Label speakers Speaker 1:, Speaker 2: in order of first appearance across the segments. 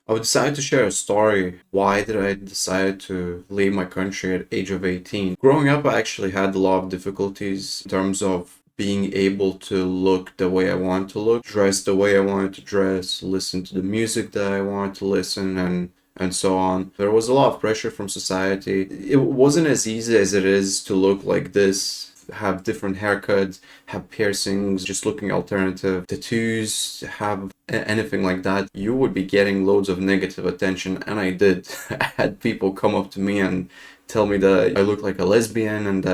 Speaker 1: I would decide to share a story. Why did I decide to leave my country at age of 18? Growing up, I actually had a lot of difficulties in terms of being able to look the way I wanted to look, dress the way I wanted to dress, listen to the music that I wanted to listen, and so on. There was a lot of pressure from society. It wasn't as easy as it is to look like this, have different haircuts, have piercings, just looking alternative, tattoos, have anything like that. You would be getting loads of negative attention, and I did. I had people come up to me and tell me that I look like a lesbian, and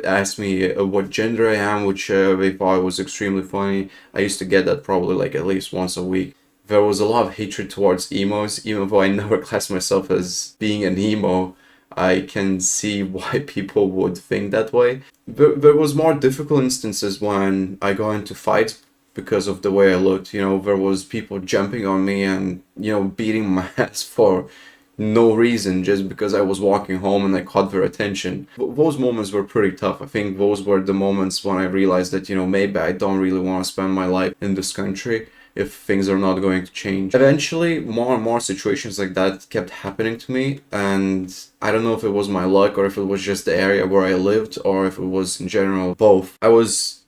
Speaker 1: ask me what gender I am, which they thought was extremely funny. I used to get that probably like at least once a week. There was a lot of hatred towards emos, even though I never classed myself as being an emo. I can see why people would think that way. There was more difficult instances when I got into fights because of the way I looked. There was people jumping on me and, beating my ass for no reason just because I was walking home and I caught their attention. Those moments were pretty tough. I think those were the moments when I realized that, maybe I don't really want to spend my life in this country if things are not going to change. Eventually, more and more situations like that kept happening to me, and I don't know if it was my luck or if it was just the area where I lived or if it was in general both. I was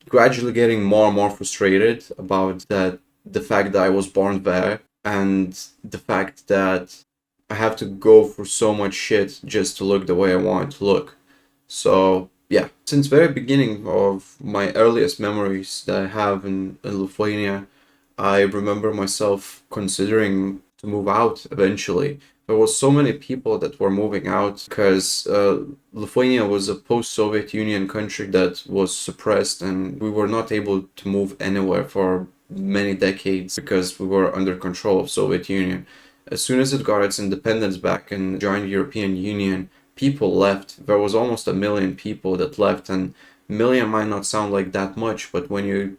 Speaker 1: gradually getting more and more frustrated about the fact that I was born there and the fact that I have to go through so much shit just to look the way I want to look. So yeah, since very beginning of my earliest memories that I have in Lithuania, I remember myself considering to move out eventually. There was so many people that were moving out because Lithuania was a post-Soviet Union country that was suppressed, and we were not able to move anywhere for many decades because we were under control of Soviet Union. As soon as it got its independence back and joined the European Union, people left. There was almost 1 million people that left, and million might not sound like that much, but when you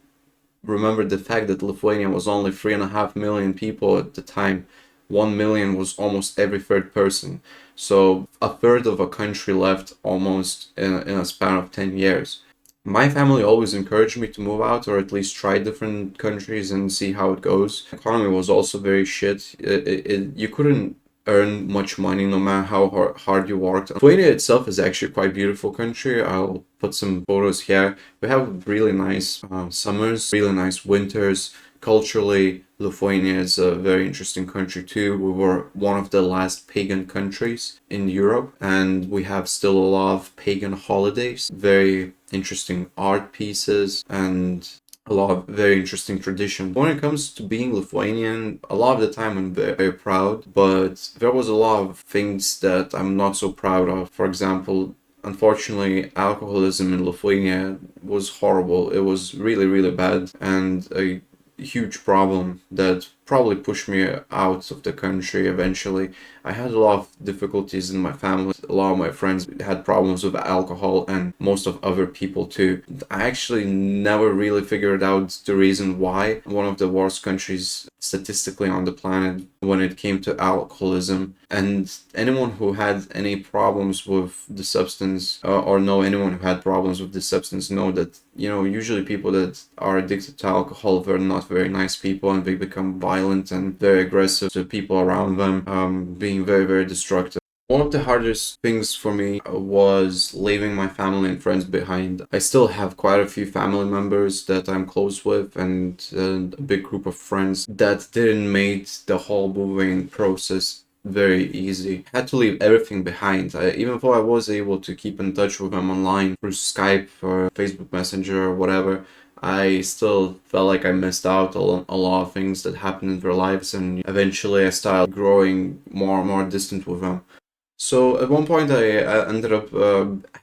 Speaker 1: remember the fact that Lithuania was only 3.5 million people at the time, 1 million was almost every third person. So a third of a country left almost in a span of 10 years. My family always encouraged me to move out or at least try different countries and see how it goes. The economy was also very shit. You couldn't earn much money no matter how hard you worked. Lithuania itself is actually quite beautiful country. I'll put some photos here. We have really nice summers, really nice winters. Culturally, Lithuania is a very interesting country too. We were one of the last pagan countries in Europe, and we have still a lot of pagan holidays, very interesting art pieces, and a lot of very interesting tradition. When it comes to being Lithuanian, a lot of the time I'm very proud, but there was a lot of things that I'm not so proud of. For example, unfortunately, alcoholism in Lithuania was horrible. It was really, really bad and a huge problem that probably pushed me out of the country eventually. I had a lot of difficulties in my family. A lot of my friends had problems with alcohol and most of other people too. I actually never really figured out the reason why. One of the worst countries statistically on the planet when it came to alcoholism. And anyone who had any problems with the substance or know anyone who had problems with the substance know that, usually people that are addicted to alcohol, they're not very nice people and they become violent and very aggressive to people around them, being very, very destructive. One of the hardest things for me was leaving my family and friends behind. I still have quite a few family members that I'm close with and a big group of friends that didn't make the whole moving process very easy. I had to leave everything behind. Even though I was able to keep in touch with them online through Skype or Facebook Messenger or whatever, I still felt like I missed out on a lot of things that happened in their lives, and eventually I started growing more and more distant with them. So at one point, I ended up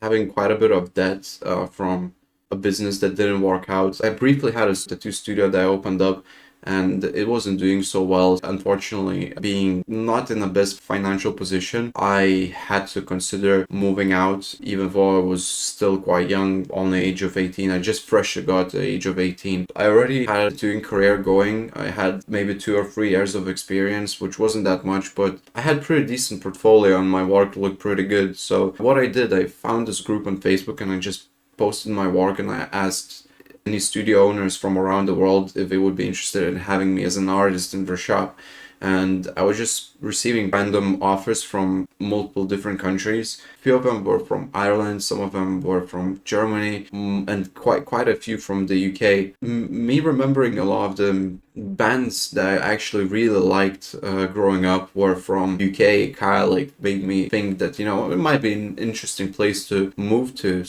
Speaker 1: having quite a bit of debt from a business that didn't work out. I briefly had a tattoo studio that I opened up, and it wasn't doing so well. Unfortunately, being not in the best financial position, I had to consider moving out, even though I was still quite young, only age of 18. I just freshly got the age of 18. I already had a tattooing career going. I had maybe 2 or 3 years of experience, which wasn't that much, but I had pretty decent portfolio and my work looked pretty good. So what I did, I found this group on Facebook and I just posted my work and I asked any studio owners from around the world if they would be interested in having me as an artist in their shop. And I was just receiving random offers from multiple different countries. A few of them were from Ireland, some of them were from Germany, and quite a few from the UK. Me remembering a lot of the bands that I actually really liked growing up were from UK. Kind of like made me think that, you know, it might be an interesting place to move to.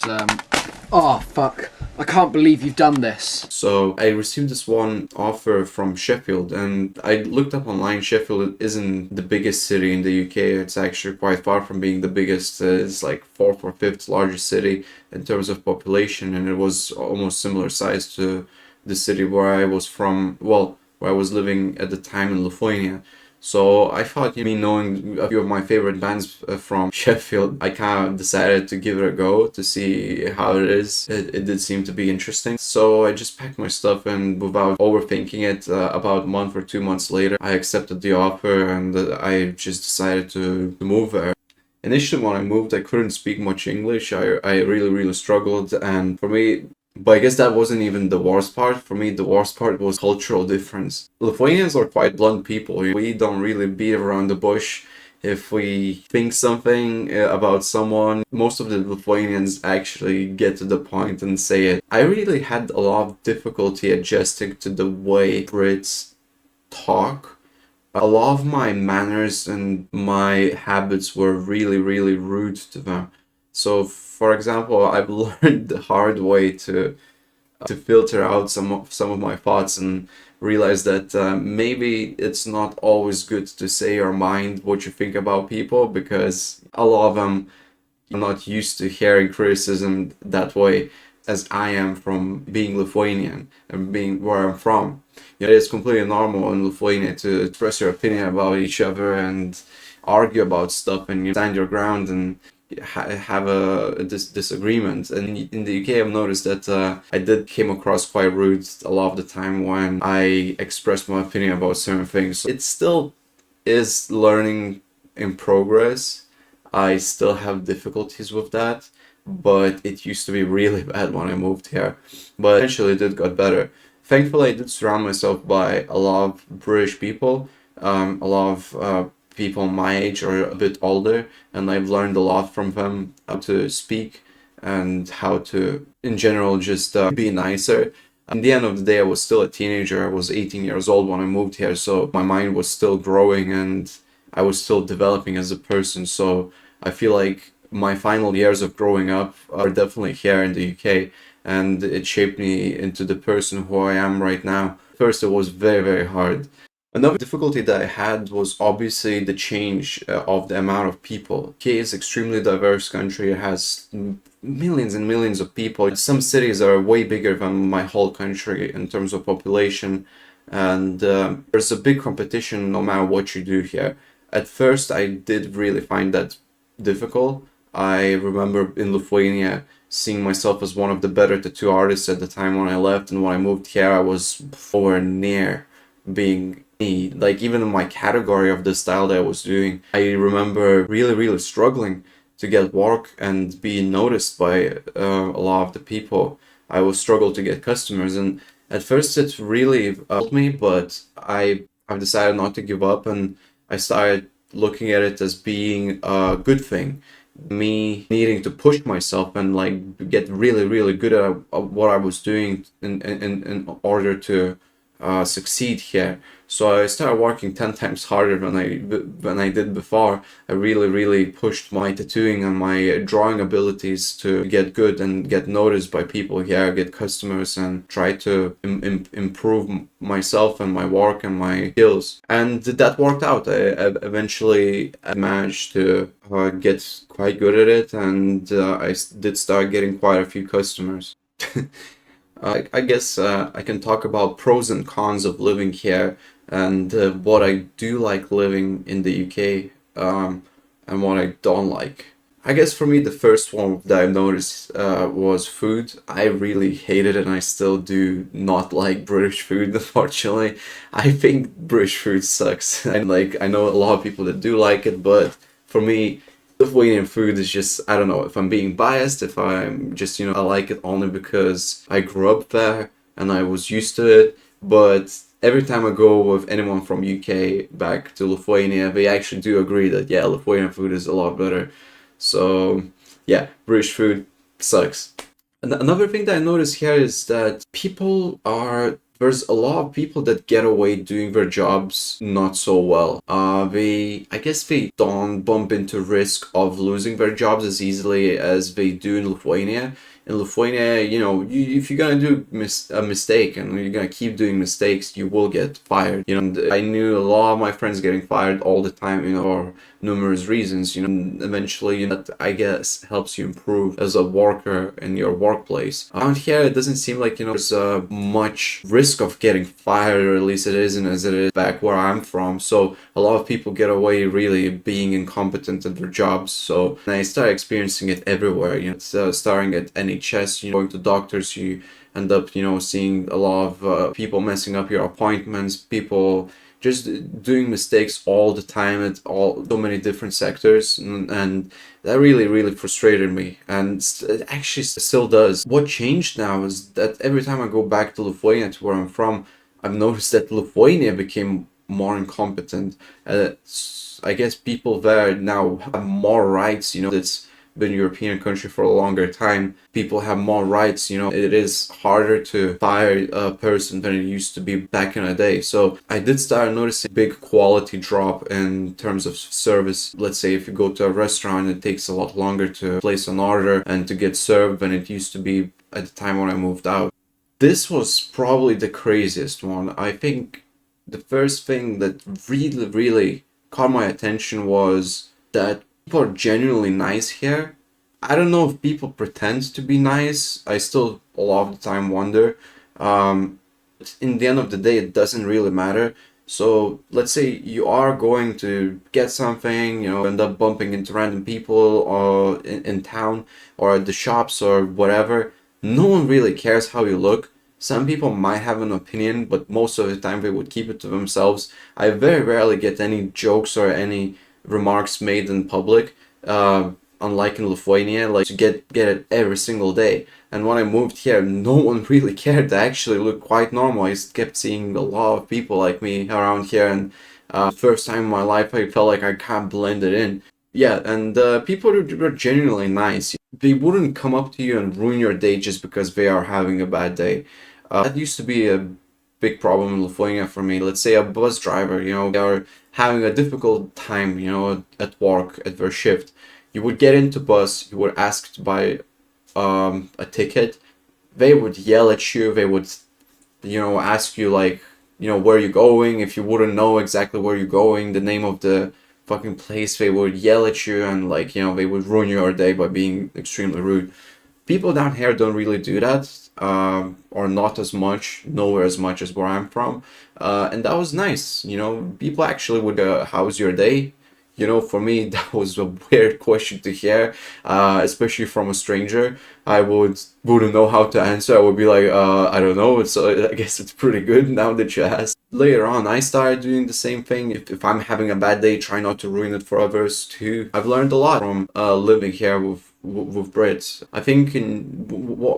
Speaker 2: Oh, fuck. I can't believe you've done this.
Speaker 1: So I received this one offer from Sheffield, and I looked up online. Sheffield isn't the biggest city in the UK. It's actually quite far from being the biggest. It's like fourth or fifth largest city in terms of population, and it was almost similar size to the city where I was from, well, where I was living at the time in Lithuania. So I thought, me knowing a few of my favorite bands from Sheffield, I kind of decided to give it a go to see how it is. It did seem to be interesting. So I just packed my stuff, and without overthinking it, about a month or 2 months later, I accepted the offer, and I just decided to move there. Initially, when I moved, I couldn't speak much English. I really struggled, and for me, but I guess that wasn't even the worst part. For me, the worst part was cultural difference. Lithuanians are quite blunt people. We don't really beat around the bush. If we think something about someone, most of the Lithuanians actually get to the point and say it. I really had a lot of difficulty adjusting to the way Brits talk. A lot of my manners and my habits were really rude to them. So, for example, I've learned the hard way to filter out some of my thoughts and realize that maybe it's not always good to say your mind, what you think about people, because a lot of them are not used to hearing criticism that way as I am from being Lithuanian and being where I'm from. You know, it's completely normal in Lithuania to express your opinion about each other and argue about stuff, and you stand your ground and have a disagreement. And in the UK, I've noticed that I did came across quite rude a lot of the time when I expressed my opinion about certain things. So it still is learning in progress. I still have difficulties with that, but it used to be really bad when I moved here. But eventually it did got better. Thankfully, I did surround myself by a lot of British people, a lot of people my age or a bit older, and I've learned a lot from them, how to speak and how to, in general, just be nicer. At the end of the day, I was still a teenager. I was 18 years old when I moved here, so my mind was still growing and I was still developing as a person. So I feel like my final years of growing up are definitely here in the UK, and it shaped me into the person who I am right now. First, it was very hard. Another difficulty that I had was obviously the change of the amount of people. UK is an extremely diverse country. It has millions and millions of people. Some cities are way bigger than my whole country in terms of population, and there's a big competition no matter what you do here. At first, I did really find that difficult. I remember in Lithuania seeing myself as one of the better tattoo artists at the time when I left, and when I moved here, I was nowhere near being me. Like, even in my category of the style that I was doing, I remember really struggling to get work and be noticed by a lot of the people. I was struggle to get customers, and at first it really helped me, but I've decided not to give up, and I started looking at it as being a good thing. Me needing to push myself and like get really good at what I was doing in order to succeed here. So I started working 10 times harder than I did before. I really pushed my tattooing and my drawing abilities to get good and get noticed by people here, get customers, and try to improve myself and my work and my skills. And that worked out. I eventually managed to get quite good at it, and I did start getting quite a few customers. I guess I can talk about pros and cons of living here, and what I do like living in the UK, and what I don't like. I guess for me, the first one that I noticed was food. I really hated it, and I still do not like British food, unfortunately. I think British food sucks. And like, I know a lot of people that do like it, but for me, Lithuanian food is just, I don't know if I'm being biased, if I'm just, I like it only because I grew up there and I was used to it. But every time I go with anyone from UK back to Lithuania, they actually do agree that, yeah, Lithuanian food is a lot better. So, yeah, British food sucks. Another thing that I notice here is that there's a lot of people that get away doing their jobs not so well. I guess they don't bump into risk of losing their jobs as easily as they do in Lithuania. In Lithuania, if you're gonna do a mistake and you're gonna keep doing mistakes, you will get fired. And I knew a lot of my friends getting fired all the time, for numerous reasons. Eventually, that I guess helps you improve as a worker in your workplace. Around here, it doesn't seem like, there's much risk of getting fired, or at least it isn't as it is back where I'm from. So a lot of people get away really being incompetent at their jobs. So I started experiencing it everywhere. Starting at NHS, going to doctors, you end up, seeing a lot of people messing up your appointments, people just doing mistakes all the time at so many different sectors, and that really frustrated me, and it actually still does. What changed now is that every time I go back to Lithuania, to where I'm from, I've noticed that Lithuania became more incompetent. I guess people there now have more rights. It's been a European country for a longer time. People have more rights. It is harder to fire a person than it used to be back in the day. So I did start noticing a big quality drop in terms of service. Let's say if you go to a restaurant, it takes a lot longer to place an order and to get served than it used to be at the time when I moved out. This was probably the craziest one. I think the first thing that really caught my attention was that people are genuinely nice here. I don't know if people pretend to be nice. I still a lot of the time wonder. In the end of the day, it doesn't really matter. So let's say you are going to get something, end up bumping into random people or in town or at the shops or whatever. No one really cares how you look. Some people might have an opinion, but most of the time they would keep it to themselves. I very rarely get any jokes or any remarks made in public, unlike in Lithuania, like you get it every single day. And when I moved here, no one really cared. I actually looked quite normal. I kept seeing a lot of people like me around here, and first time in my life, I felt like I can't blend it in. Yeah, and people are genuinely nice. They wouldn't come up to you and ruin your day just because they are having a bad day. That used to be a big problem in Lithuania for me. Let's say a bus driver, they are having a difficult time, at work, at their shift. You would get into bus, you were asked to buy a ticket. They would yell at you, they would, ask you like, where you're going. If you wouldn't know exactly where you're going, the name of the fucking place, they would yell at you and like, they would ruin your day by being extremely rude. People down here don't really do that, or not as much, nowhere as much as where I'm from. And that was nice. People actually would, how's your day? For me, that was a weird question to hear, especially from a stranger. I wouldn't know how to answer. I would be like, I don't know. So I guess it's pretty good now that you asked. Later on, I started doing the same thing. If I'm having a bad day, try not to ruin it for others too. I've learned a lot from living here with Brits. I think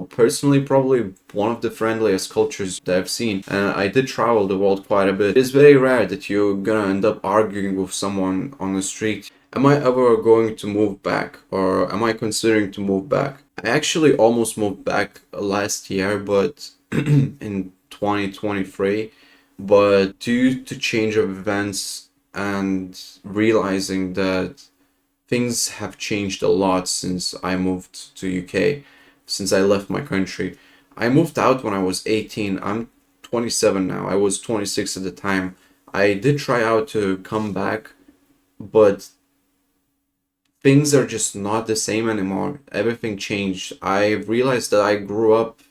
Speaker 1: personally probably one of the friendliest cultures that I've seen. And I did travel the world quite a bit. It's very rare that you're gonna end up arguing with someone on the street. Am I ever going to move back, or am I considering to move back? I actually almost moved back last year, but in 2023, but due to change of events and realizing that things have changed a lot since I moved to UK, since I left my country. I moved out when I was 18. I'm 27 now. I was 26 at the time. I did try out to come back, but things are just not the same anymore. Everything changed. I realized that I grew up.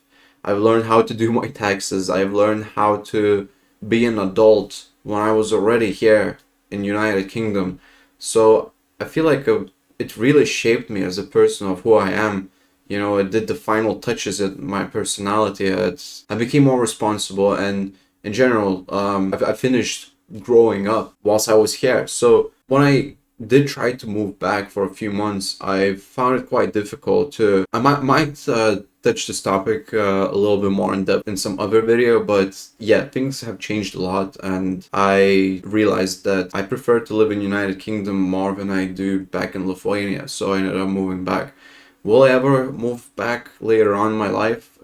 Speaker 1: I've learned how to do my taxes. I've learned how to be an adult when I was already here in United Kingdom. So I feel like it really shaped me as a person of who I am. It did the final touches at my personality. I became more responsible, and in general, I finished growing up whilst I was here. So when I did try to move back for a few months, I found it quite difficult to. I might touch this topic a little bit more in depth in some other video, but yeah, things have changed a lot, and I realized that I prefer to live in United Kingdom more than I do back in Lithuania, so I ended up moving back. Will I ever move back later on in my life?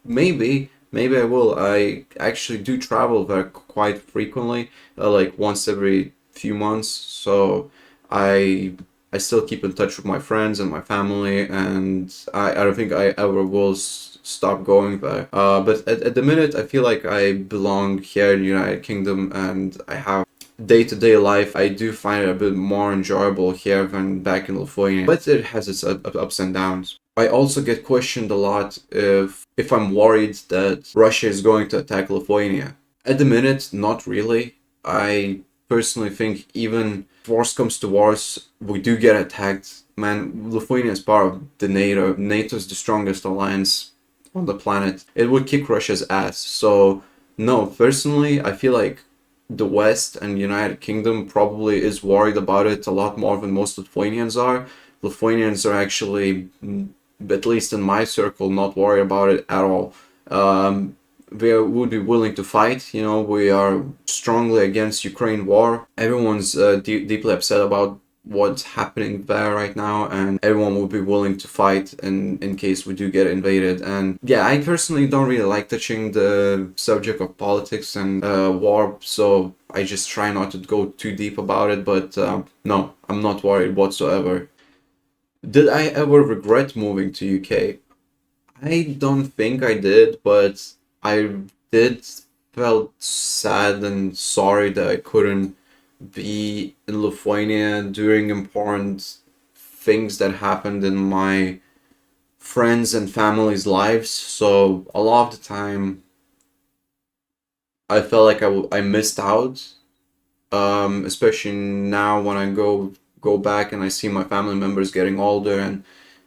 Speaker 1: Maybe. Maybe I will. I actually do travel there quite frequently, like once every few months. So I I still keep in touch with my friends and my family, and I don't think I ever will stop going there. But at the minute, I feel like I belong here in the United Kingdom, and I have day-to-day life. I do find it a bit more enjoyable here than back in Lithuania, but it has its ups and downs. I also get questioned a lot if I'm worried that Russia is going to attack Lithuania. At the minute, not really. I personally think even if worse comes to worse, we do get attacked. Man, Lithuania is part of the NATO. NATO is the strongest alliance on the planet. It would kick Russia's ass. So, no, personally, I feel like the West and United Kingdom probably is worried about it a lot more than most Lithuanians are. Lithuanians are actually, at least in my circle, not worried about it at all. Would be willing to fight. You know, we are strongly against Ukraine war. Everyone's deeply upset about what's happening there right now, and everyone would be willing to fight in case we do get invaded. And yeah, I personally don't really like touching the subject of politics and war, so I just try not to go too deep about it. But no, I'm not worried whatsoever. Did I ever regret moving to UK? I don't think I did, but I did felt sad and sorry that I couldn't be in Lithuania during important things that happened in my friends and family's lives. So a lot of the time, I felt like I missed out. Especially now when I go back and I see my family members getting older, and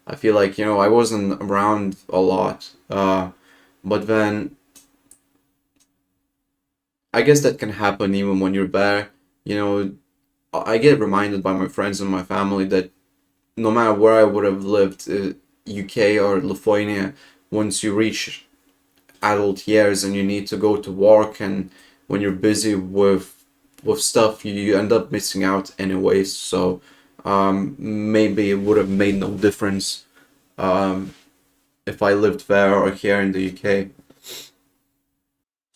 Speaker 1: I feel like, I wasn't around a lot. But then I guess that can happen even when you're there. You know, I get reminded by my friends and my family that no matter where I would have lived, UK or Lithuania, once you reach adult years and you need to go to work, and when you're busy with stuff, you end up missing out anyways. So maybe it would have made no difference um, if I lived there or here in the UK.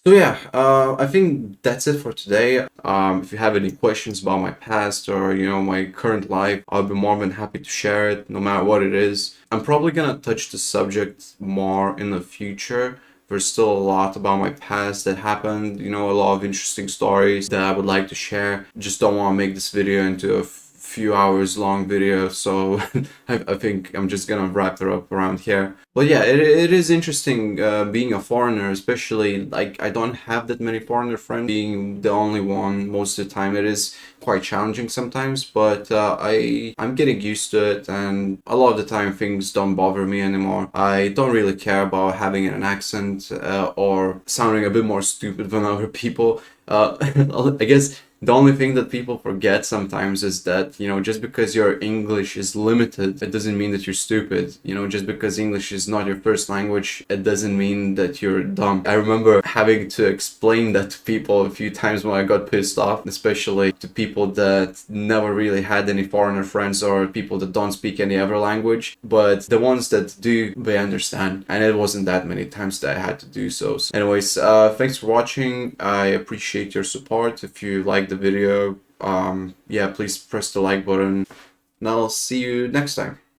Speaker 1: So yeah, I think that's it for today. If you have any questions about my past or my current life, I'll be more than happy to share it, no matter what it is. I'm probably gonna touch the subject more in the future. There's still a lot about my past that happened, a lot of interesting stories that I would like to share. Just don't want to make this video into a few hours long video, so I think I'm just gonna wrap it up around here. But yeah, it is interesting being a foreigner, especially like I don't have that many foreigner friends. Being the only one most of the time, it is quite challenging sometimes, but I'm getting used to it, and a lot of the time things don't bother me anymore. I don't really care about having an accent or sounding a bit more stupid than other people. I guess the only thing that people forget sometimes is that, just because your English is limited, it doesn't mean that you're stupid. Just because English is not your first language, it doesn't mean that you're dumb. I remember having to explain that to people a few times when I got pissed off, especially to people that never really had any foreigner friends or people that don't speak any other language. But the ones that do, they understand. And it wasn't that many times that I had to do so. Anyways, thanks for watching. I appreciate your support. If you like the video, yeah, please press the like button, and I'll see you next time.